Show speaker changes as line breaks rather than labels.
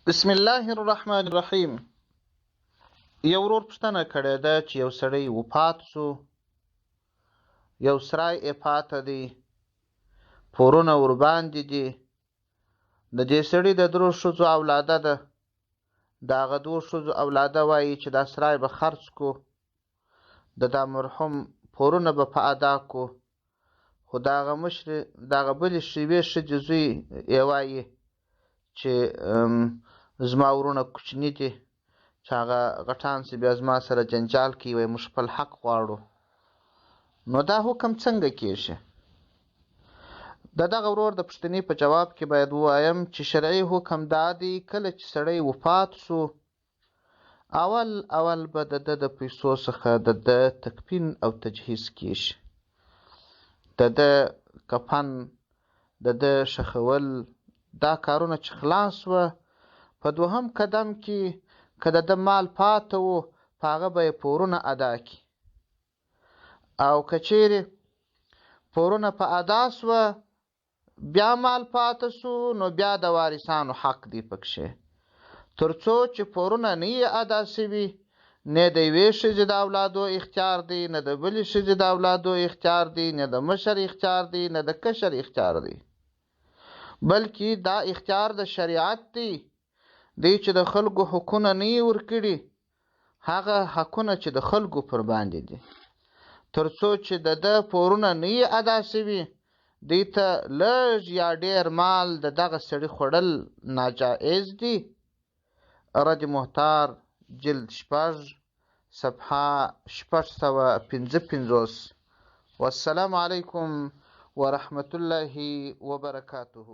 بسم الله الرحمن الرحیم. یو ورور پوښتنه کړې ده چې یو سړی وفات شو، یو سرای یې پاته دی، پورونه ورباندې دي. د دې سړي د درو ښځو اولاده ده. د هغه دوو ښځو اولاده وایي چې دا سرای به خرڅ کو، د دا مرحوم پورونه به په ادا کو. خو د هغه مشرې د هغه بلې یوې ښځې زوی یې وایي چې زما ورونه کوچني دي، چې هغه غټان سي بیا زما سره جنجال کوي، وایي موږ خپل حق غواړو. نو دا حکم څنګه کیږي؟ د دغه ورور د پوښتنې په جواب کې باید ووایم چې شرعي حکم دا دی، کله چې سړی وفات شو اول به د ده د پیسو څخه د ده تکفین او تجهیز کیږي، د ده کفن، د ده ښخول، دا کارونه چې خلاص وه. په دوهم قدم کې که د ده مال پاته و په هغه به یې پورونه ادا کړي، او که چیرې پورونه په ادا سوه بیا مال پاته سو، نو بیا د وارثانو حق دی پکښې. تر څو چې پورونه نه یې ادا سوي، نه د یوې ښځې د اولادو اختیار دی، نه د بلې ښځې د اولادو اختیار دی، نه د مشر اختیار دی، نه د کشر اختیار دی، بلکې دا اختیار د شریعت دی چې د خلکو حقونه نه یې ورکړي، هغه حقونه چې د خلکو پر باندې دي. تر څو چې د ده پورونه نه یې ادا سوي، دوی ته لږ یا ډېر مال د دغه سړي خوړل ناجایز دي. رد محتار جلد 6 صفحه 655. والسلام علیکم ورحمة الله وبرکاته.